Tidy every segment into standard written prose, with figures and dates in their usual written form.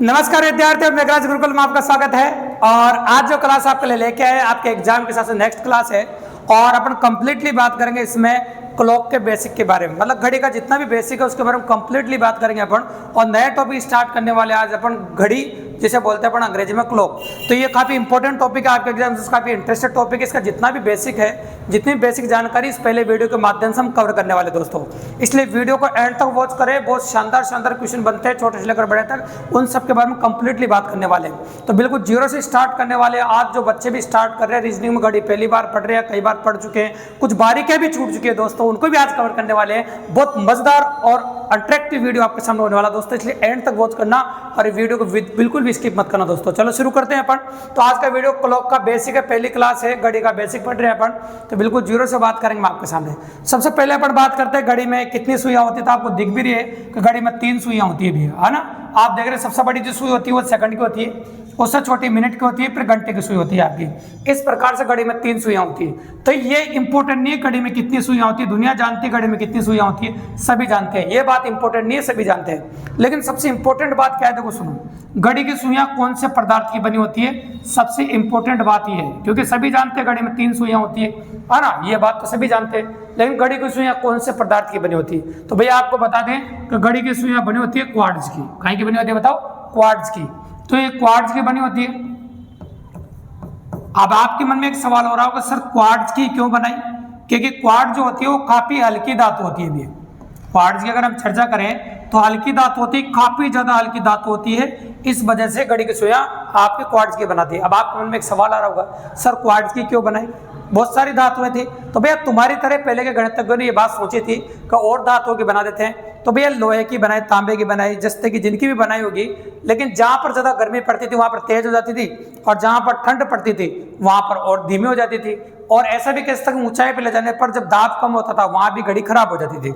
नमस्कार विद्यार्थियों, मेघराज गुरुकुल में आपका स्वागत है। और आज जो क्लास आपके लिए लेके आए आपके एग्जाम के साथ नेक्स्ट क्लास है और अपन कंप्लीटली बात करेंगे इसमें क्लॉक के बेसिक के बारे में, मतलब घड़ी का जितना भी बेसिक है उसके बारे में कंप्लीटली बात करेंगे अपन। और नया टॉपिक स्टार्ट करने वाले आज अपन घड़ी, जिसे बोलते हैं अपन अंग्रेजी में क्लॉक। तो ये काफ़ी इंपॉर्टेंट टॉपिक है आपके एग्जाम से, काफ़ी इंटरेस्टेड टॉपिक है। इसका जितना भी बेसिक है, जितनी बेसिक जानकारी इस पहले वीडियो के माध्यम से हम कवर करने वाले दोस्तों, इसलिए वीडियो को एंड तक वॉच करें। बहुत शानदार शानदार क्वेश्चन बनते हैं छोटे से लेकर बड़े तक, उन सब के बारे में कंप्लीटली बात करने वाले हैं। तो बिल्कुल जीरो से स्टार्ट करने वाले हैं। आज जो बच्चे भी स्टार्ट कर रहे हैं रीजनिंग में, घड़ी पहली बार पढ़ रहे हैं, कई बार पढ़ चुके हैं, कुछ बारीकियां भी छूट चुकी है दोस्तों, उनको भी आज कवर करने वाले हैं। बहुत मजेदार और अट्रैक्टिव वीडियो आपके सामने होने वाला दोस्तों, इसलिए एंड तक वॉच करना और वीडियो को बिल्कुल भी स्किप मत करना दोस्तों। चलो शुरू करते हैं अपन। तो आज का वीडियो क्लॉक का बेसिक है, पहली क्लास है, घड़ी का बेसिक पढ़ रहे हैं अपन। तो बिल्कुल जीरो से बात करेंगे आपके सामने। सबसे पहले अपन बात करते हैं घड़ी में कितनी सुइयां होती है। तो आपको दिख भी रही है कि घड़ी में 3 सुइयां होती है भी, है ना। आप देख रहे हैं सबसे बड़ी जो सुई होती है वो सेकंड की होती है, उससे छोटी मिनट की होती है, फिर घंटे की सुई होती है आपकी। इस प्रकार से घड़ी में 3 सुइयां होती है। तो ये इंपॉर्टेंट नहीं है घड़ी में कितनी सुइयां होती है, दुनिया जानती है घड़ी में कितनी सुइयां होती है, सभी जानते हैं। ये बात इंपॉर्टेंट नहीं है, सभी जानते हैं। लेकिन सबसे इंपॉर्टेंट बात क्या है, देखो सुनो, घड़ी की सुइयां कौन से पदार्थ की बनी होती है, सबसे इंपॉर्टेंट बात ये है, क्योंकि सभी जानते हैं घड़ी में 3 सुइयां होती है ना, ये बात तो सभी जानते हैं। लेकिन घड़ी की सुइयां कौन से पदार्थ की बनी होती है, तो भैया आपको बता दें कि घड़ी की सुइयां बनी होती है क्वार्ट्ज की। कहीं की बनी होती है बताओ? क्वार्ट्ज की। तो ये क्वार्ट्ज की बनी होती है। अब आपके मन में एक सवाल हो रहा होगा, सर क्वार्ट्ज की क्यों बनाई? क्योंकि क्वार्ट्ज जो होती है वो काफी हल्की धातु होती है भी। क्वार्ट्ज की अगर हम चर्चा करें तो हल्की धातु होती है, काफी ज्यादा हल्की धातु होती है। इस वजह से घड़ी की सुइयां आपके क्वार्ट्ज की बनाती है। अब आपके मन में एक सवाल आ रहा होगा, सर क्वार्ट्ज की क्यों बनाई? बहुत सारी धातुएं थी। तो भैया तुम्हारी तरह पहले के गणितज्ञों ने ये बात सोची थी कि और धातुओं की बना देते हैं। तो भैया लोहे की बनाई, तांबे की बनाई, जस्ते की, जिनकी भी बनाई होगी। लेकिन जहां पर ज्यादा गर्मी पड़ती थी वहां पर तेज हो जाती थी, और जहां पर ठंड पड़ती थी वहां पर और धीमी हो जाती थी। और ऐसा भी कह सकते हैं ऊंचाई पर ले जाने पर जब दाब कम होता था वहां भी घड़ी खराब हो जाती थी।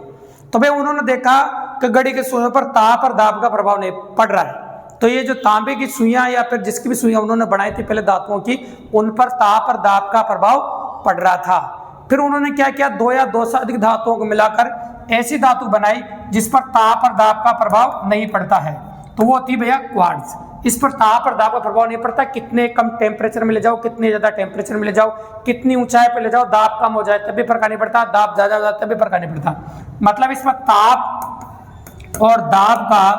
तो भैया उन्होंने देखा कि घड़ी के सुइयों पर ताप और दाब का प्रभाव नहीं पड़ रहा है। तो ये जो तांबे की सुइयां या फिर जिसकी भी सुइयां उन्होंने बनाई थी पहले धातुओं की, उन पर ताप और दाब का प्रभाव पड़ रहा था। फिर उन्होंने क्या किया, 2 या 2 से अधिक धातुओं को मिलाकर ऐसी धातु बनाई जिस पर ताप और दाब का प्रभाव नहीं पड़ता है। तो वो होती भैया क्वार्ट्ज। इस पर ताप और दाब का प्रभाव नहीं पड़ता। कितने कम टेम्परेचर में ले जाओ, कितने ज्यादा टेम्परेचर में ले जाओ, कितनी ऊंचाई पे ले जाओ, दाब कम हो जाए तब भी फर्क नहीं पड़ता, दाब ज्यादा हो जाए तब भी फर्क नहीं पड़ता। मतलब इसमें ताप और दाब का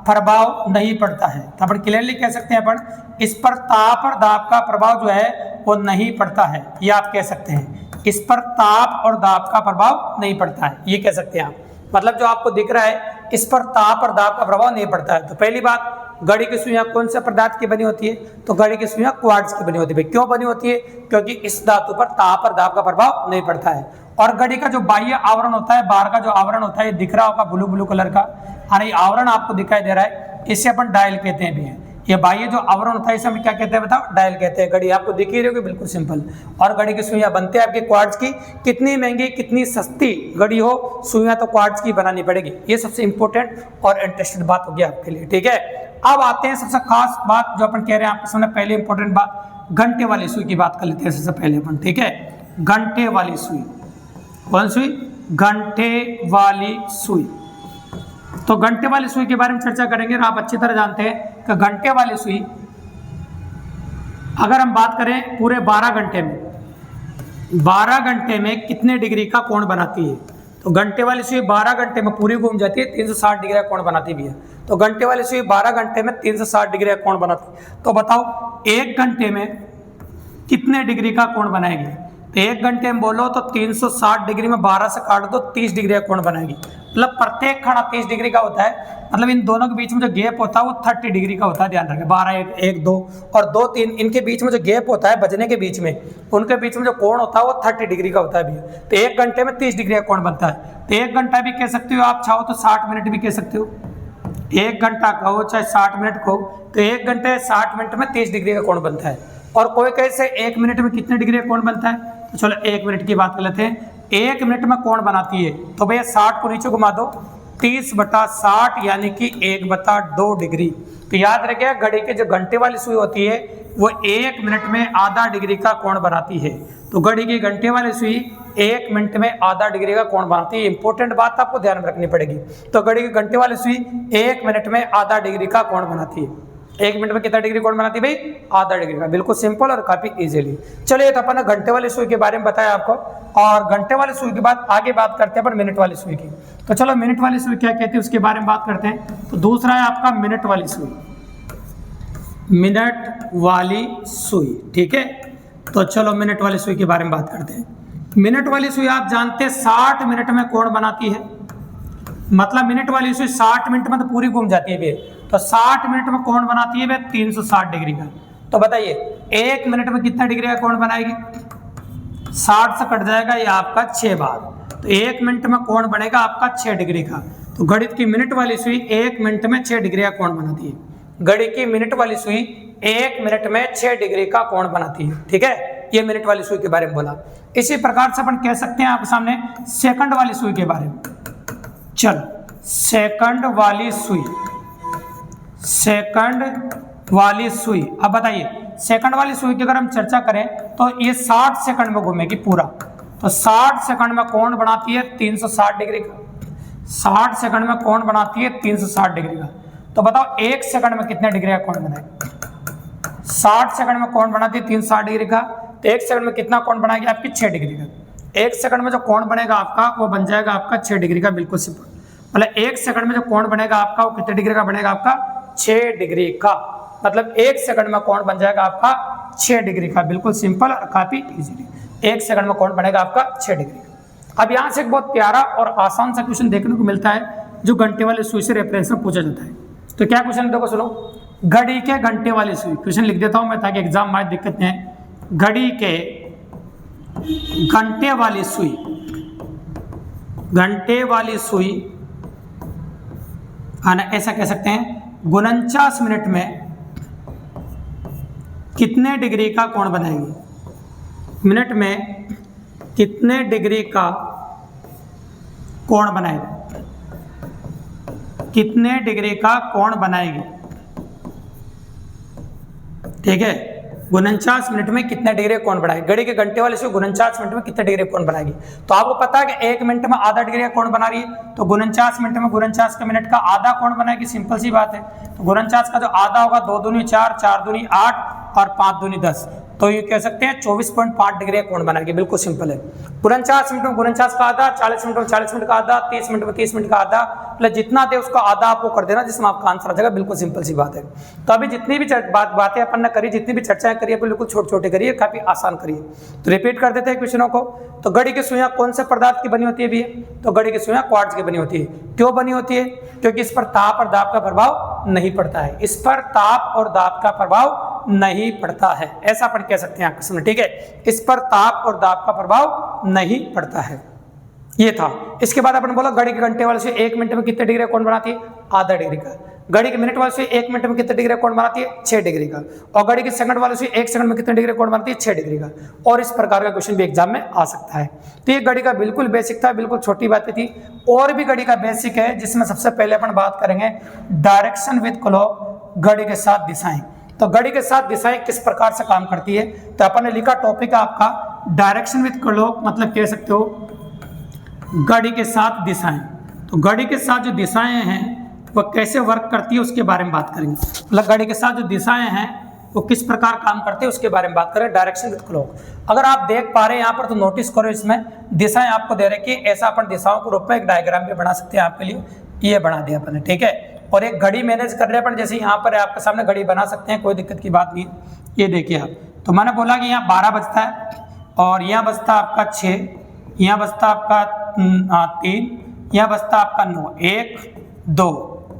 प्रभाव नहीं पड़ता है। तो अपन क्लियरली कह सकते हैं अपन इस पर ताप और दाब का प्रभाव जो है वो नहीं पड़ता है, ये आप कह सकते हैं। इस पर ताप और दाब का प्रभाव नहीं पड़ता है, ये कह सकते हैं आप। मतलब जो आपको दिख रहा है इस पर ताप और दाब का प्रभाव नहीं पड़ता है। तो पहली बात, घड़ी की सुइयां कौन से पदार्थ की बनी होती है? तो घड़ी की सुइयां क्वार्ट्ज की बनी होती है। क्यों बनी होती है? क्योंकि इस धातु पर ताप और दाब का प्रभाव नहीं पड़ता है। और घड़ी का जो बाह्य आवरण होता है, बाहर का जो आवरण होता है, ये दिख रहा होगा ब्लू ब्लू कलर का, ये आवरण आपको दिखाई दे रहा है, इसे अपन डायल कहते हैं भी। ये बाह्य जो आवरण होता है इसे हम क्या कहते हैं बताओ? डायल कहते हैं। घड़ी आपको दिख ही रही होगी, बिल्कुल सिंपल। और घड़ी की सुइयां बनते हैं आपके क्वार्ट्ज की। कितनी महंगी, कितनी सस्ती घड़ी हो, सुइयां तो क्वार्ट्ज की बनानी पड़ेगी। ये सबसे इंपॉर्टेंट और इंटरेस्टेड बात होगी आपके लिए, ठीक है। अब आते हैं सबसे खास बात जो अपन कह रहे हैं आपके सामने, पहले इंपॉर्टेंट बात, घंटे वाली सुई की बात कर लेते हैं सबसे पहले अपन, ठीक है। घंटे वाली सुई, कौन सुई? घंटे वाली सुई। तो घंटे वाली सुई के बारे में चर्चा करेंगे और आप अच्छी तरह जानते हैं कि घंटे वाली सुई अगर हम बात करें पूरे 12 घंटे में, 12 घंटे में कितने डिग्री का कोण बनाती है? तो घंटे वाली सुई 12 घंटे में पूरी घूम जाती है, 360 डिग्री का कोण बनाती भी है। तो घंटे वाली सुई 12 घंटे में 360 डिग्री का कोण बनाती है। तो बताओ 1 घंटे में कितने डिग्री का कोण बनाएगी? तो 1 घंटे में बोलो तो 360 डिग्री में 12 से काट दो, 30 डिग्री का कोण बनाएगी। मतलब प्रत्येक खड़ा 30 डिग्री का होता है। मतलब इन दोनों के बीच में जो गैप होता है वो 30 डिग्री का होता है, ध्यान रखें। 12, 1, 2 और 2, 3, इनके बीच में जो गैप होता है बजने के बीच में, उनके बीच में जो कोण होता है वो 30 डिग्री का होता है भी। तो 1 घंटे में 30 डिग्री का कोण बनता है। तो 1 घंटा भी कह सकते हो आप, चाहो तो 60 मिनट भी कह सकते हो। 1 घंटा कहो चाहे 60 मिनट कहो, तो 1 घंटे 60 मिनट में 30 डिग्री का कोण बनता है। और कोई कैसे 1 मिनट में कितने डिग्री का कोण बनता है? तो चलो 1 मिनट की बात कर लेते हैं। 1 मिनट में कोण बनाती है तो भैया 60 को नीचे घुमा दो, 30/60 यानी कि 1/2 डिग्री। तो याद रखिए घड़ी के जो घंटे वाली सुई होती है वो 1 मिनट में आधा डिग्री का कोण बनाती है। तो घड़ी की घंटे वाली सुई 1 मिनट में आधा डिग्री का कोण बनाती है। इंपॉर्टेंट बात आपको ध्यान में रखनी पड़ेगी। तो घड़ी की घंटे वाली सुई 1 मिनट में आधा डिग्री का कोण बनाती है। 1 मिनट में कितना डिग्री कोण बनाती है भाई? आधा डिग्री का। बिल्कुल सिंपल और काफी इजीली। चलिए तो अपन ने घंटे वाली सुई के बारे में बताया आपको, और घंटे वाली सुई के बाद आगे बात करते हैं अपन मिनट वाली सुई की। तो चलो मिनट वाली सुई क्या कहती है उसके बारे में बात करते हैं। तो दूसरा है आपका मिनट वाली सुई, मिनट वाली सुई, ठीक है। तो चलो मिनट वाली सुई के बारे में बात करते हैं। मिनट वाली सुई आप जानते हैं 60 मिनट में कोण बनाती है, मतलब मिनट वाली सुई 60 मिनट में तो पूरी घूम जाती है भैया। तो 60 मिनट में कोण बनाती है 360 डिग्री का। तो बताइए 1 मिनट में कितना डिग्री का कोण बनाएगी? 60 से कट जाएगा ये आपका 6 बार, तो 1 मिनट में कोण बनेगा आपका 6 डिग्री का। तो घड़ी की मिनट वाली सुई 1 मिनट में 6 डिग्री का कोण बनाती है। घड़ी की मिनट वाली सुई 1 मिनट में 6 डिग्री का कोण बनाती है, ठीक है। ये मिनट वाली सुई के बारे में बोला। इसी प्रकार से अपन कह सकते हैं आपके सामने सेकंड वाली सुई के बारे में। चलो सेकंड वाली सुई, सेकंड वाली सुई। अब बताइए सेकंड वाली सुई की अगर हम चर्चा करें तो ये 60 सेकंड में घूमेगी पूरा। तो 60 सेकंड में कोण बनाती है 360 डिग्री का। 60 सेकंड में कोण बनाती है 360 डिग्री का। तो बताओ 1 सेकंड में कितने डिग्री का कोण बनाएगी? 60 सेकंड में कोण बनाती है 360 डिग्री का, तो 1 सेकंड में कितना कोण बनाएगी आपकी? 6 डिग्री का। 1 सेकंड में जो कोण बनेगा आपका वो बन जाएगा आपका 6 डिग्री का। बिल्कुल सिंपल, मतलब 1 सेकंड में जो कोण बनेगा आपका वो कितने डिग्री का बनेगा आपका? 6 डिग्री का। मतलब 1 सेकंड में कोण बन जाएगा आपका 6 डिग्री का। बिल्कुल सिंपल और काफी इजीली 1 सेकंड में कोण बनेगा आपका 6 डिग्री का। अब यहाँ से एक बहुत प्यारा और आसान सा क्वेश्चन देखने को मिलता है जो घंटे वाले सुई से रेफरेंस में पूछा जाता है। तो क्या क्वेश्चन देखो सुनो, घड़ी के घंटे वाली सुई। क्वेश्चन लिख देता हूं मैं ताकि एग्जाम में दिक्कत नहीं है। घड़ी के घंटे वाली सुई, घंटे वाली सुई ऐसा कह सकते हैं 49 मिनट में कितने डिग्री का कोण बनाएगी? मिनट में कितने डिग्री का कोण बनाएगी? कितने डिग्री का कोण बनाएगी? ठीक है, 49 मिनट में कितने डिग्री कोण बनाएगी? घड़ी के घंटे वाले से 49 मिनट में कितने डिग्री कोण बनाएगी? तो आपको पता है कि 1 मिनट में आधा डिग्री का कोण बना रही है, तो 49 मिनट में 49 के मिनट का आधा कोण बनाएगी। सिंपल सी बात है। तो 49 का जो आधा होगा 2 दूनी 4, 4 दूनी 8 और 5 दूनी 10, तो ये कह सकते हैं 24.5 डिग्री का कोण बनाएगी। बिल्कुल सिंपल है। 49 मिनट में 49 का आधा, 40 मिनट में 40 मिनट का आधा, 30 मिनट में 30 मिनट का आधा, मतलब जितना दे उसका आधा आपको कर देना जिसमें आपका आंसर आ जाएगा। बिल्कुल सिंपल सी बात है। तो अभी जितनी भी बातें अपन ने करी, जितनी भी चर्चाएं करी, बिल्कुल छोटे छोटे करिए, काफी आसान करिए। तो रिपीट कर देते हैं क्वेश्चनों को। तो घड़ी की सुइयां कौन से पदार्थ की बनी होती है भैया? तो घड़ी की सुइयां क्वार्ट्ज की बनी होती है। क्यों बनी होती है? क्योंकि इस पर ताप और दाब का प्रभाव नहीं पड़ता है। इस पर ताप और दाब का प्रभाव नहीं पड़ता है, ऐसा अपन कह सकते हैं आपके सामने, ठीक है। इस पर ताप और दाब का प्रभाव नहीं पड़ता है, ये था। इसके बाद अपन बोला घड़ी के घंटे वाले से 1 मिनट में कितने डिग्री का कोण बनाती है? आधा डिग्री का। घड़ी के मिनट वाले से 1 मिनट में कितने डिग्री का कोण बनाती है? 6 डिग्री का। और घड़ी के सेकंड वाले से 1 सेकंड में कितने डिग्री का कोण बनाती है? 6 डिग्री का। और इस प्रकार का क्वेश्चन भी एग्जाम में आ सकता है। तो ये घड़ी का बिल्कुल बेसिक था, बिल्कुल छोटी बातें थी। और भी घड़ी का बेसिक है जिसमें सबसे पहले अपन बात करेंगे डायरेक्शन विद क्लॉक, घड़ी के साथ दिशाएं। तो घड़ी के साथ दिशाएं किस प्रकार से काम करती है? तो अपन ने लिखा टॉपिक है आपका डायरेक्शन विद क्लॉक, मतलब कह सकते हो घड़ी के साथ दिशाएं। तो घड़ी के साथ जो दिशाएं हैं वो कैसे वर्क करती है उसके बारे में बात करेंगे। मतलब घड़ी के साथ जो दिशाएं हैं वो किस प्रकार काम करते हैं उसके बारे में बात करें, डायरेक्शन विद क्लॉक। अगर आप देख पा रहे हैं यहाँ पर तो नोटिस करो, इसमें दिशाएं आपको दे रखी है। ऐसा अपन दिशाओं के रूप में एक डायग्राम भी बना सकते हैं आपके लिए, ये बना दिया अपन ने, ठीक है। और एक घड़ी मैनेज कर रहे हैं अपन, जैसे यहाँ पर आपके सामने घड़ी बना सकते हैं, कोई दिक्कत की बात नहीं। ये देखिए आप, तो मैंने बोला कि यहाँ 12 बजता है और यहाँ बजता आपका 6, यहाँ बजता आपका 3, यहाँ बजता आपका 9, 1 2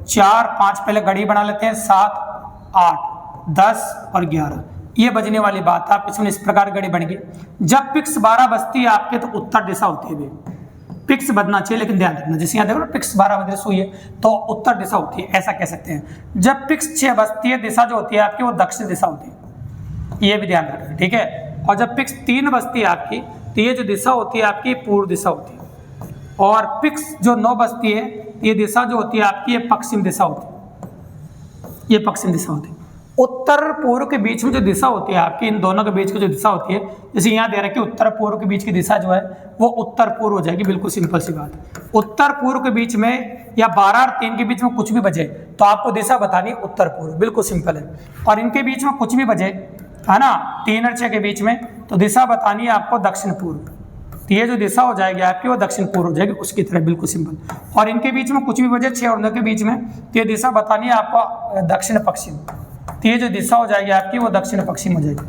4 5, पहले घड़ी बना लेते हैं 7 8 10 और 11, ये बजने वाली बात। आप इसमें इस प्रकार घड़ी बन गई। जब पिक्स 12 बजती है आपके तो उत्तर दिशा होती है, पिक्स बजना चाहिए लेकिन ध्यान रखना, जैसे यहाँ देखो ना पिक्स 12 बजे सुई है तो उत्तर दिशा होती है, ऐसा कह सकते हैं। जब पिक्स 6 बजती है दिशा जो होती है आपकी वो दक्षिण दिशा होती है, ये भी ध्यान रखना, ठीक है। और जब पिक्स 3 बजती है आपकी तो ये जो दिशा होती है आपकी पूर्व दिशा होती है। और पिक्स जो 9 बजती है ये दिशा जो होती है आपकी ये पश्चिम दिशा होती है, ये पश्चिम दिशा होती है। उत्तर पूर्व के बीच में जो दिशा होती है आपकी, इन दोनों के बीच की जो दिशा होती है, जैसे यहाँ दे रखी उत्तर पूर्व के बीच की दिशा जो है वो उत्तर पूर्व हो जाएगी। बिल्कुल सिंपल सी बात। उत्तर पूर्व के बीच में या 12 और 3 के बीच में कुछ भी बचे तो आपको दिशा बतानी उत्तर पूर्व, बिल्कुल सिंपल है। और इनके बीच में कुछ भी बचे है ना, 3 और 6 के बीच में, तो दिशा बतानी है आपको दक्षिण पूर्व। तो ये जो दिशा हो जाएगी आपकी वो दक्षिण पूर्व हो जाएगी उसकी तरह, बिल्कुल सिंपल। और इनके बीच में कुछ भी बचे 6 और 9 के बीच में, तो ये दिशा बतानी है आपको दक्षिण पश्चिम। तो ये जो दिशा हो जाएगी आपकी वो दक्षिण पश्चिम हो जाएगी,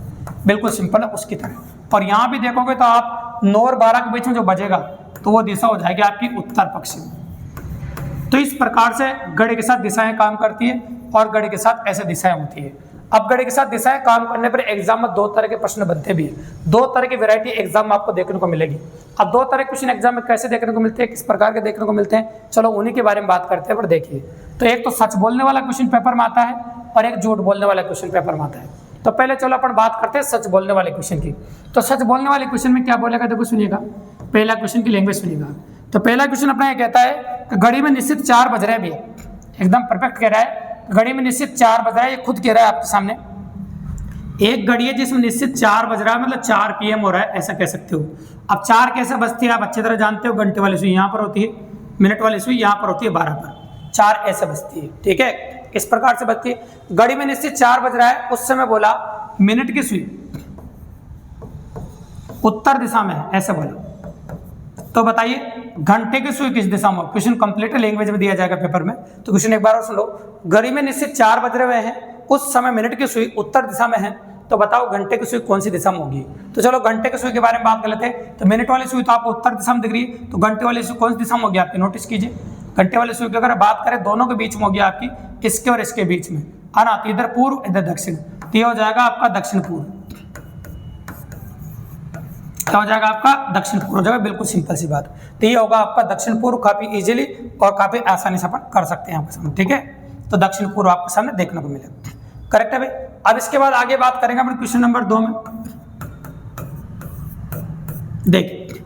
बिल्कुल सिंपल है उसकी तरह। और यहाँ भी देखोगे तो आप 9 और 12 के बीच में जो बचेगा तो वो दिशा हो जाएगी आपकी उत्तर पश्चिम। तो इस प्रकार से घड़ी के साथ दिशाएं काम करती है और घड़ी के साथ ऐसे दिशाएं होती है। अब घड़ी के साथ दिशाएं काम करने पर एग्जाम में 2 तरह के प्रश्न बनते भी हैं। 2 तरह की वैरायटी एग्जाम में आपको देखने को मिलेगी। अब 2 तरह के क्वेश्चन एग्जाम में कैसे देखने को मिलते हैं, किस प्रकार के देखने को मिलते हैं, चलो उन्हीं के बारे में बात करते हैं। पर देखिए, तो एक तो सच बोलने वाला क्वेश्चन पेपर में आता है और एक झूठ बोलने वाला क्वेश्चन पेपर में आता है। तो पहले चलो अपन बात करते हैं सच बोलने वाले क्वेश्चन की। तो सच बोलने वाले क्वेश्चन में क्या बोलेगा, देखो सुनिएगा, पहला क्वेश्चन की लैंग्वेज सुनिएगा। तो पहला क्वेश्चन अपना ये कहता है कि घड़ी में निश्चित 4 बज रहे हैं। भी एकदम परफेक्ट कह रहा है, घड़ी में निश्चित 4 बज रहा है, ये खुद कह रहा है आपके सामने। एक घड़ी है जिसमें निश्चित 4 बज रहा है, मतलब 4 PM हो रहा है, ऐसा कह सकते हो। अब 4 कैसे बजती है आप अच्छी तरह जानते हो, घंटे वाली सुई यहाँ पर होती है, मिनट वाली सुई यहाँ पर होती है 12 पर। 4 ऐसे बजती है, ठीक है, इस प्रकार से बजती है। घड़ी में निश्चित 4 बज रहा है, उस समय बोला मिनट की सुई उत्तर दिशा में है, ऐसे बोला। तो बताइए घंटे की सुई किस दिशा में? क्वेश्चन कंप्लीट लैंग्वेज में दिया जाएगा पेपर में, तो क्वेश्चन एक बार और सुन लो। घड़ी में निश्चित 4 बज रहे हैं, उस समय मिनट की सुई उत्तर दिशा में है, तो बताओ घंटे की सुई कौन सी दिशा में होगी? तो चलो घंटे की सुई के बारे में बात कर लेते हैं। तो मिनट वाली सुई तो आपको उत्तर दिशा में दिख रही है, तो घंटे वाली सुई कौन सी दिशा में होगी आपकी? नोटिस कीजिए, घंटे वाली सुई की अगर बात करें दोनों के बीच में होगी आपकी, इसके और इसके बीच में, है ना, तो इधर पूर्व इधर दक्षिण, तो ये हो जाएगा आपका दक्षिण पूर्व। क्या हो जाएगा आपका? दक्षिण पूर्व हो जाएगा, बिल्कुल सिंपल सी बात। तो ये होगा आपका दक्षिण पूर्व, काफी इजीली और काफी आसानी से अपन कर सकते हैं आपके सामने, ठीक है। तो दक्षिण पूर्व आपके सामने देखने को मिलेगा, करेक्ट है भाई। अब इसके बाद आगे बात करेंगे अपन क्वेश्चन नंबर 2 में। देखिए,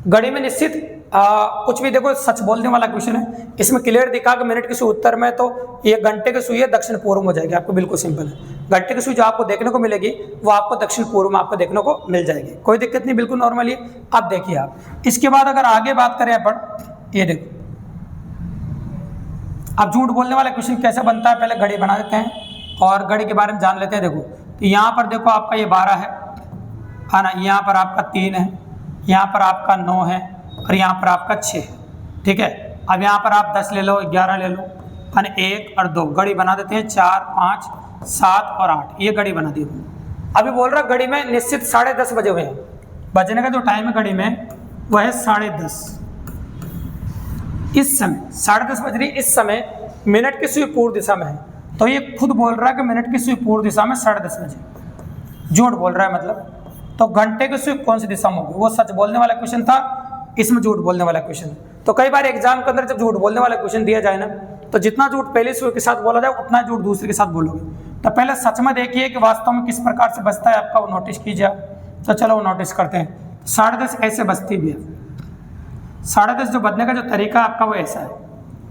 घड़ी में निश्चित कुछ भी, देखो सच बोलने वाला क्वेश्चन है, इसमें क्लियर दिखा कि मिनट की सुई उत्तर में, तो ये घंटे की सुई है दक्षिण पूर्व में हो जाएगी आपको, बिल्कुल सिंपल है। घंटे की सुई जो आपको देखने को मिलेगी वो आपको दक्षिण पूर्व में आपको देखने को मिल जाएगी, कोई दिक्कत नहीं, बिल्कुल नॉर्मल है। अब देखिए आप, इसके बाद अगर आगे बात करें अपन, ये देखो, अब झूठ बोलने वाला क्वेश्चन कैसे बनता है, पहले घड़ी बना देते हैं और घड़ी के बारे में जान लेते हैं। देखो, तो यहाँ पर देखो आपका ये 12 है ना, यहाँ पर आपका 3 है, यहाँ पर आपका 9 है और यहाँ पर आपका 6 है, ठीक है। अब यहाँ पर आप 10 ले लो, 11 ले लो, 1 और 2, घड़ी बना देते हैं 4, 5, 7 और 8, ये घड़ी बना दी। अभी बोल रहा घड़ी में निश्चित 10:30 बजे हुए हैं, बजने का जो टाइम है घड़ी में वो है 10:30। इस समय 10:30 बज रही, इस समय मिनट की सुई पूर्व दिशा में है, तो ये खुद बोल रहा है कि मिनट की सुई पूर्व दिशा में 10:30 बजे, झूठ बोल रहा है मतलब। तो घंटे की सुई कौन सी दिशा में होगी? वो सच बोलने वाला क्वेश्चन था, इसमें झूठ बोलने वाला क्वेश्चन। तो कई बार एग्जाम के अंदर जब झूठ बोलने वाला क्वेश्चन दिया जाए ना, तो जितना झूठ पहले सुई के साथ बोला जाए उतना झूठ दूसरे के साथ बोलोगे। तो पहले सच में देखिए कि वास्तव में किस प्रकार से बचता है आपका, वो नोटिस कीजिए। तो चलो वो नोटिस करते हैं। 10:30 ऐसे बचती भी है, 10:30 जो बजने का जो तरीका आपका वो ऐसा है,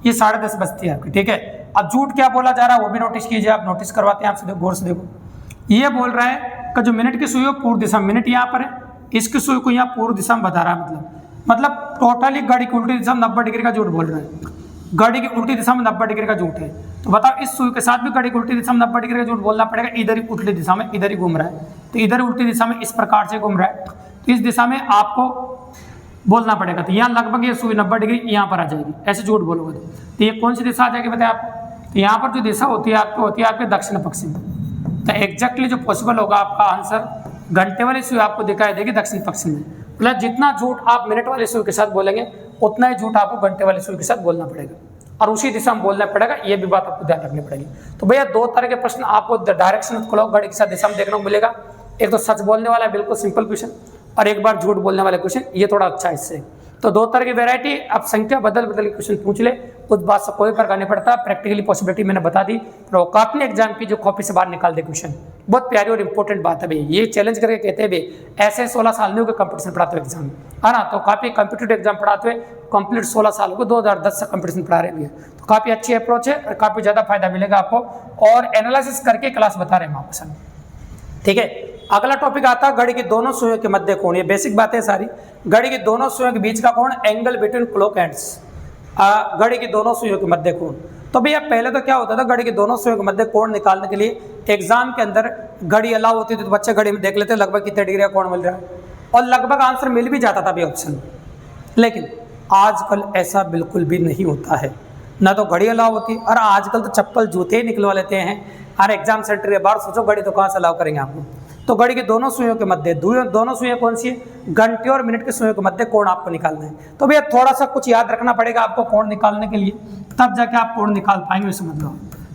ये 10:30 बजती है आपकी, ठीक है। अब झूठ क्या बोला जा रहा है वो भी नोटिस कीजिए, आप नोटिस करवाते हैं आपसे, गौर से देखो। ये बोल रहा है कि जो मिनट की सुई है पूर्व दिशा, मिनट यहाँ पर है, इसकी सुई को यहाँ पूर्व दिशा में बता रहा है, मतलब टोटली घड़ी की उल्टी दिशा में 90 डिग्री का झूठ बोल रहा है। घड़ी की उल्टी दिशा में 90 डिग्री का झूठ है, तो बताओ इस सुई के साथ भी घड़ी की उल्टी दिशा में 90 डिग्री का झूठ बोलना पड़ेगा। इधर ही उल्टी दिशा में, इधर ही घूम रहा है, तो इधर उल्टी दिशा में इस प्रकार से घूम रहा है, तो इस दिशा में आपको बोलना पड़ेगा। तो यहाँ लगभग ये सुई 90 डिग्री यहाँ पर आ जाएगी, ऐसे झूठ बोलोगे तो ये कौन सी दिशा आ जाएगी बताए आपको? तो यहाँ पर जो दिशा होती है आपको, होती है आपके दक्षिण पश्चिम। तो एग्जैक्टली जो पॉसिबल होगा आपका आंसर, घंटे वाली सुई आपको दिखाई देगी दक्षिण पश्चिम में। मतलब जितना झूठ आप मिनट वाली सुई के साथ बोलेंगे उतना ही झूठ आपको घंटे वाली सुई के साथ बोलना पड़ेगा, और उसी दिशा में बोलना पड़ेगा, ये भी बात आपको ध्यान रखनी पड़ेगी। तो भैया 2 तरह के प्रश्न आपको डायरेक्शन क्लॉक घड़ी के साथ दिशा में देखने को मिलेगा। एक तो सच बोलने वाला है बिल्कुल सिंपल क्वेश्चन, और एक बार झूठ बोलने वाले क्वेश्चन, ये थोड़ा अच्छा इससे। तो 2 तरह की वैरायटी, आप संख्या बदल बदल के क्वेश्चन पूछ ले, उस बात से कोई फर्क नहीं पड़ता, प्रैक्टिकली पॉसिबिलिटी मैंने बता दी। तो कापनी एग्जाम की जो कॉपी से बाहर निकाल दे क्वेश्चन, बहुत प्यारी और इंपॉर्टेंट बात है भाई। ये चैलेंज करके कहते हैं भाई ऐसे 16 साल नहीं हो कंपटीशन पढ़ाते हुए एग्जाम, है ना। तो काफ़ी कॉम्पिटिटिव एग्जाम पढ़ाते हुए कंप्लीट 16 साल को 2010 से कंपटीशन पढ़ा रहे हैं, तो काफ़ी अच्छी अप्रोच है और काफ़ी ज़्यादा फायदा मिलेगा आपको, और एनालिसिस करके क्लास बता रहे हैं वहाँ पर। ठीक है, अगला टॉपिक आता है घड़ी की दोनों सुइयों के मध्य कोण। ये बेसिक बातें सारी। घड़ी की दोनों सुइयों के बीच का कोण, एंगल बिटवीन क्लॉक एंड्स। घड़ी की दोनों सुइयों के मध्य कोण। तो भैया पहले तो क्या होता था, घड़ी की दोनों सुइयों के मध्य कोण निकालने के लिए एग्जाम के अंदर घड़ी अलाउ होती थी, तो बच्चे घड़ी में देख लेते लगभग कितने डिग्री का कोण मिल रहा है, और लगभग आंसर मिल भी जाता था भी ऑप्शन। लेकिन आजकल ऐसा बिल्कुल भी नहीं होता है, ना तो घड़ी अलाउ होती, और आजकल तो चप्पल जूते ही निकलवा लेते हैं हर एग्जाम सेंटर के बाहर। सोचो घड़ी तो कहाँ से अलाउ करेंगे आपको। तो घड़ी की दोनों सुइयों के मध्य, दोनों सुइयां कौन सी है, घंटे और मिनट की सुइयों के मध्य कोण आपको निकालना है। तो भैया थोड़ा सा कुछ याद रखना पड़ेगा आपको कोण निकालने के लिए, तब जाके आप कोण निकाल पाएंगे, समझ लो।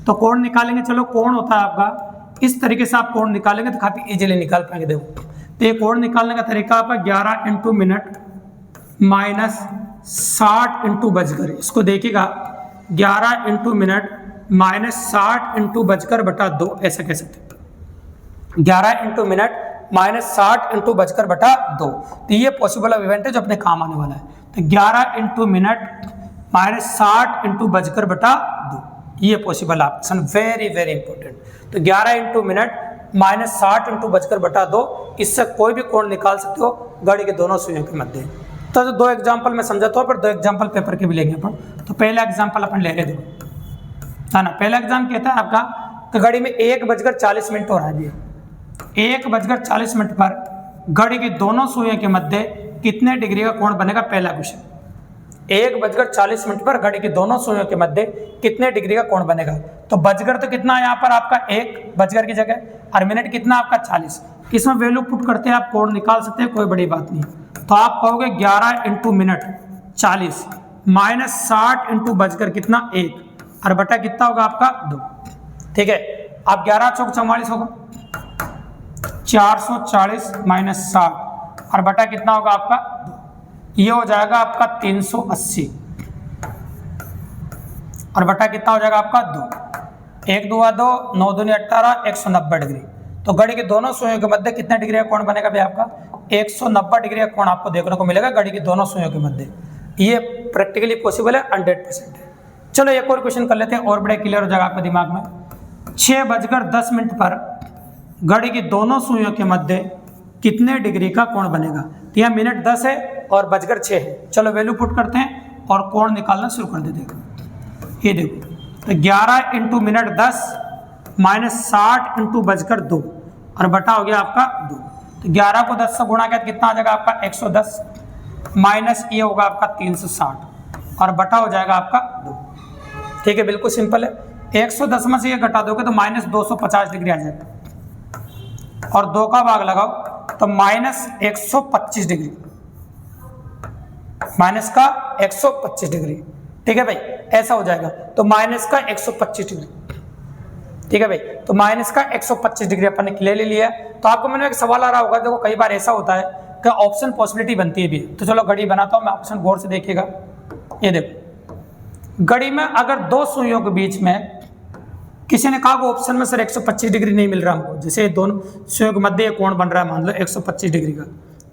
तो कोण निकालेंगे, चलो कोण होता है आपका इस तरीके से, आप कोण निकालेंगे तो काफी इजीली निकाल पाएंगे। देखो, तो ये कोण निकालने का तरीका आपका 11 इंटू मिनट माइनस 60 इंटू बजकर। इसको देखिएगा 11 इंटू मिनट माइनस 60 इंटू बजकर बटा 2, ऐसा कह सकते हैं। 11 इंटू मिनट माइनस 60 इंटू बजकर बटा 2, तो ये पॉसिबल इवेंट है जो अपने काम आने वाला है। तो 11 इंटू मिनट माइनस 60 इंटू बजकर बटा 2, ये possible option, very very important. तो 11 इंटू मिनट माइनस 60 इंटू बजकर बटा 2, इससे कोई भी कोण निकाल सकते हो घड़ी के दोनों सुइयों के मध्य। तो जो 2 एग्जाम्पल मैं समझाता हूँ, पर 2 एग्जाम्पल पेपर के भी लेंगे अपन। तो पहला एग्जाम्पल अपन ले रहे थे, है ना। पहला एग्जाम कहता है आपका कि घड़ी में 1:40 हो रहा है। 1:40 पर घड़ी की दोनों सुइयों के मध्य कितने डिग्री का कोण बनेगा, पहला क्वेश्चन। 1:40 पर घड़ी की दोनों सुइयों के मध्य कितने डिग्री का कोण बनेगा। तो बजकर तो कितना यहाँ पर आपका 1 बजकर की जगह, और मिनट कितना आपका 40। इसमें वैल्यू पुट करते हैं, आप कोण निकाल सकते हैं, कोई बड़ी बात नहीं। तो आप कहोगे 11 इंटू मिनट 40 माइनस 60 इंटू बजकर कितना 1, और बटा कितना होगा आपका 2। ठीक है, आप 11 चौक 44 होगा, 440 माइनस 60, और बटा कितना होगा आपका 2, ये हो जाएगा आपका 380, और बटा कितना हो जाएगा आपका 2। 1 2 2, 9 2 18, 190 डिग्री। तो घड़ी के दोनों सुइयों के मध्य कितने डिग्री का कोण बनेगा भाई आपका, 190 डिग्री का कोण आपको देखने को मिलेगा घड़ी की दोनों सुइयों के मध्य। ये प्रैक्टिकली पॉसिबल है, 100% है। चलो एक और क्वेश्चन कर लेते हैं, और बड़े क्लियर हो जाएगा आपके दिमाग में। 6:10 पर घड़ी की दोनों सुइयों के मध्य कितने डिग्री का कोण बनेगा। तो यहाँ मिनट 10 है और बजकर 6 है। चलो वैल्यू पुट करते हैं और कोण निकालना शुरू कर देते हैं। ये देखो, तो 11 इंटू मिनट 10 माइनस 60 इंटू बजकर 2, और बटा हो गया आपका 2। तो 11 को 10 से गुणा किया तो कितना आ जाएगा आपका 110, माइनस ये होगा आपका 360, और बटा हो जाएगा आपका 2। ठीक है, बिल्कुल सिंपल है। 110 में से ये घटा दोगे तो माइनस 250 डिग्री आ जाएगा, और 2 का भाग लगाओ तो माइनस 125 डिग्री, माइनस का 125 डिग्री। ठीक है भाई, ऐसा हो जाएगा। तो माइनस का 125 डिग्री, ठीक है भाई। तो माइनस का 125 डिग्री अपन ने ले लिया। तो आपको मैंने एक सवाल आ रहा होगा, देखो कई बार ऐसा होता है कि ऑप्शन पॉसिबिलिटी बनती है भी। तो चलो घड़ी बनाता हूं मैं, ऑप्शन गौर से देखिएगा। ये देखो, घड़ी में अगर 2 सुइयों के बीच में किसी ने कहा कि ऑप्शन में सर 125 डिग्री नहीं मिल रहा हमको, जैसे दोनों सुइयों के मध्य कोण बन रहा है, मान लो 125 डिग्री का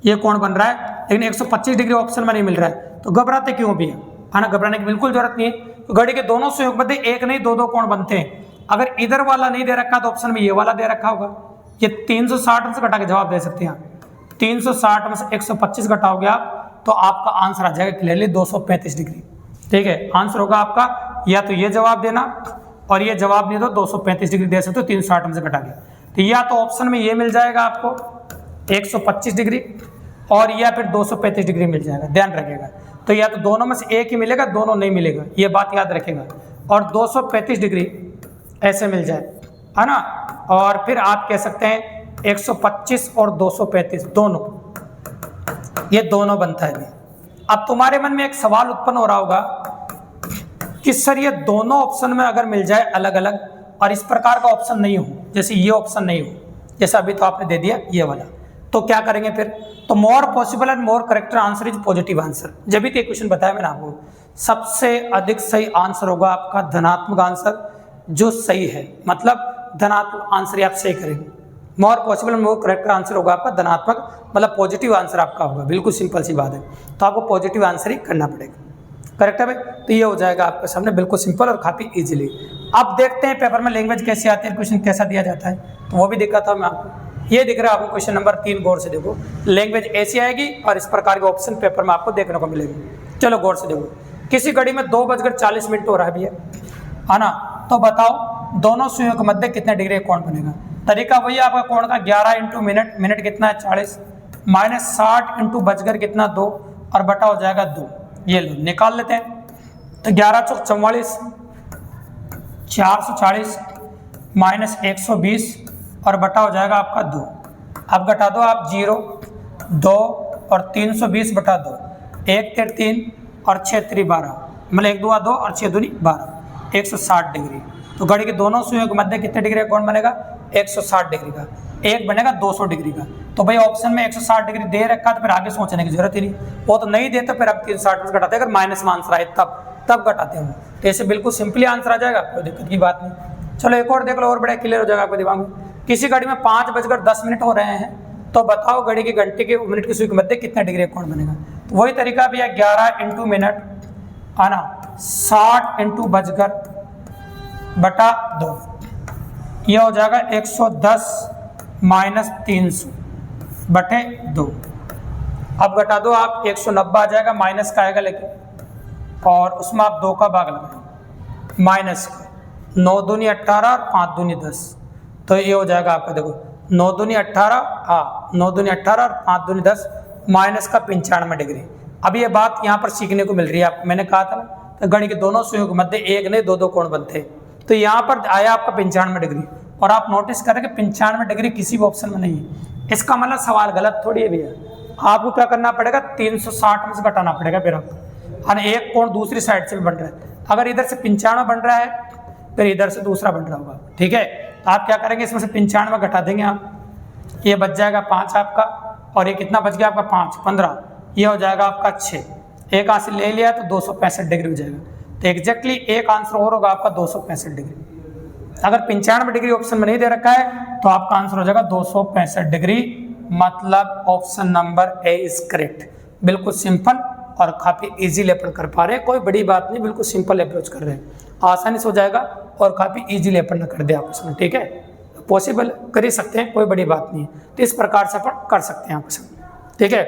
ये कोण बन रहा है, लेकिन 125 डिग्री ऑप्शन में नहीं मिल रहा है, तो घबराते क्यों भी है ना। घबराने की बिल्कुल जरूरत नहीं है। तो घड़ी के दोनों सुइयों के मध्य एक नहीं 2 कोण बनते हैं। अगर इधर वाला नहीं दे रखा तो ऑप्शन में ये वाला दे रखा होगा। ये 360 से घटा के जवाब दे सकते हैं। 360 में से 125 घटाओगे आप तो आपका आंसर आ जाएगा क्लियरली 235 डिग्री। ठीक है, आंसर होगा आपका या तो ये जवाब देना, और ये जवाब नहीं तो 235 डिग्री दे सकते हो 360 में से घटा के। तो या तो ऑप्शन में ये मिल जाएगा आपको 125 डिग्री, और या फिर 235 डिग्री मिल जाएगा, ध्यान रखिएगा। तो या तो दोनों में से एक ही मिलेगा, दोनों नहीं मिलेगा, ये बात याद रखेगा। और 235 डिग्री ऐसे मिल जाए, है ना। और फिर आप कह सकते हैं 125 और 235 दोनों, ये दोनों बनता है। अब तुम्हारे मन में एक सवाल उत्पन्न हो रहा होगा कि सर ये दोनों ऑप्शन में अगर मिल जाए अलग अलग, और इस प्रकार का ऑप्शन नहीं हो, जैसे ये ऑप्शन नहीं हो, जैसे अभी तो आपने दे दिया ये वाला, तो क्या करेंगे फिर। तो मोर possible and more correct answer is positive answer. जब भी तो क्वेश्चन बताया मैंने आपको। सबसे अधिक सही आंसर होगा आपका धनात्मक आंसर जो सही है, मतलब धनात्मक आंसर ही आप सही करेंगे। मोर पॉसिबल मोर करेक्ट आंसर होगा आपका धनात्मक, मतलब पॉजिटिव आंसर आपका होगा। बिल्कुल सिंपल सी बात है, तो आपको पॉजिटिव आंसर ही करना पड़ेगा। करेक्ट है भाई, तो ये हो जाएगा आपके सामने बिल्कुल सिंपल और काफ़ी इजीली। अब देखते हैं पेपर में लैंग्वेज कैसे आती है, क्वेश्चन कैसा दिया जाता है, तो वो भी दिखाता हूँ मैं आपको। ये दिख रहा है आपको क्वेश्चन नंबर 3, गौर से देखो। लैंग्वेज ऐसी आएगी और इस प्रकार के ऑप्शन पेपर में आपको देखने को मिलेंगे। चलो गौर से देखो, किसी घड़ी में 2:40 हो रहा है है ना, तो बताओ दोनों सुइयों के मध्य कितने डिग्री कोण बनेगा। तरीका वही आपका कोण का 11 इंटू मिनट, मिनट कितना है 40, माइनस 60 इंटू बजकर कितना 2 और बटा हो जाएगा 2। ये लो निकाल लेते हैं, तो 11 चौक 44, 440 माइनस 120 और बटा हो जाएगा आपका 2। अब घटा दो आप 0, 2 और 320 बटा 2, 1 3 3 और 6 3 12, मतलब 1 2 2 और 6 2 12, 160 डिग्री। तो घड़ी के दोनों सुइयों के मध्य कितने डिग्री का कोण बनेगा, 160 डिग्री का। एक बनेगा 200 डिग्री का। तो भाई ऑप्शन में 160 डिग्री दे रखा, तो फिर आगे सोचने की जरूरत ही नहीं। वो तो नहीं दे तो फिर अब 360 में घटाते, अगर माइनस में आंसर आए तब घटाते हैं। तो ऐसे बिल्कुल सिंपली आंसर आ जाएगा, कोई दिक्कत की बात नहीं। चलो एक और देख लो, और बड़ा क्लियर हो जाएगा आपके दिमाग में। किसी घड़ी में 5:10 हो रहे हैं, तो बताओ घड़ी की घंटे के मिनट की सुई के मध्य कितने डिग्री कोण बनेगा। तो वही तरीका भी है, 11 इंटू मिनट है ना, 60 इंटू बजकर बटा 2, यह हो जाएगा 110 माइनस 300 बटे 2। अब घटा दो आप, 190 आ जाएगा, माइनस का आएगा लेकिन, और उसमें आप 2 का भाग लगाएं माइनस का। 9 दूनी 18 और 5 दूनी 10, तो ये हो जाएगा आपका, देखो 9 दूनी 18, हाँ 9 दूनी 18 और 5 दूनी 10, माइनस का 95 डिग्री। अब ये बात यहाँ पर सीखने को मिल रही है आपको, मैंने कहा था ना, तो गणित के दोनों सुइयों के मध्य एक नहीं 2 कोण बनते हैं। तो यहाँ पर आया आपका 95 डिग्री, और आप नोटिस करें कि 95 डिग्री किसी भी ऑप्शन में नहीं है। इसका मतलब सवाल गलत थोड़ी है भैया, आपको क्या करना पड़ेगा, 360 में से घटाना पड़ेगा फिर आपको। और एक कोण दूसरी साइड से भी बन रहा है, अगर इधर से 95 बन रहा है फिर इधर से दूसरा बन रहा होगा, ठीक है। तो आप क्या करेंगे, इसमें से 95 घटा देंगे आप, ये बच जाएगा 5 आपका, और ये कितना बच गया आपका 5 15, ये हो जाएगा आपका 6। एक आंसर ले लिया तो 265 डिग्री हो जाएगा। तो एग्जैक्टली एक आंसर और होगा आपका 265 डिग्री। अगर 95 डिग्री ऑप्शन में नहीं दे रखा है तो आपका आंसर हो जाएगा 265 डिग्री, मतलब option number A is correct. बिल्कुल सिंपल और काफ़ी इजीली अपन कर पा रहे हैं, कोई बड़ी बात नहीं, बिल्कुल सिंपल अप्रोच कर रहे हैं, आसानी से हो जाएगा और काफ़ी इजीली अपन कर दे आपस में, ठीक है। पॉसिबल कर ही सकते हैं, कोई बड़ी बात नहीं है। तो इस प्रकार से अपन कर सकते हैं आपस में, ठीक है।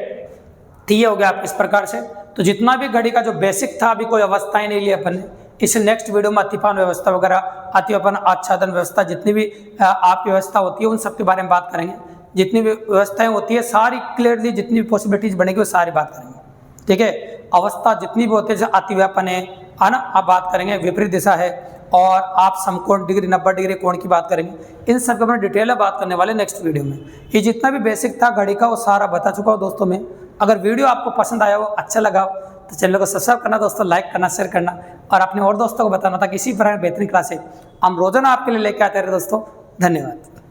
तो ये हो गया आप इस प्रकार से। तो जितना भी घड़ी का जो बेसिक था, अभी कोई अवस्थाएं नहीं ली अपन ने, इस नेक्स्ट वीडियो में अतिपान व्यवस्था वगैरह, अतिपान आच्छादन व्यवस्था, जितनी भी आपकी व्यवस्था होती है उन सब के बारे में बात करेंगे। जितनी भी व्यवस्थाएं होती है सारी क्लियरली, जितनी भी पॉसिबिलिटीज बनेगी वो सारी बात करेंगे, ठीक है। अवस्था जितनी भी होती है, जैसे अतिव्यापन है ना, आप बात करेंगे, विपरीत दिशा है, और आप समकोण डिग्री 90 डिग्री कोण की बात करेंगे। इन सब के बारे में डिटेल में बात करने वाले नेक्स्ट वीडियो में। ये जितना भी बेसिक था घड़ी का वो सारा बता चुका हूँ दोस्तों में। अगर वीडियो आपको पसंद आया हो, अच्छा लगा हो, तो चैनल को सब्सक्राइब करना दोस्तों, लाइक करना, शेयर करना, और अपने और दोस्तों को बताना था कि इसी प्रकार बेहतरीन क्लासें हम रोजाना आपके लिए लेके आते रहे दोस्तों। धन्यवाद।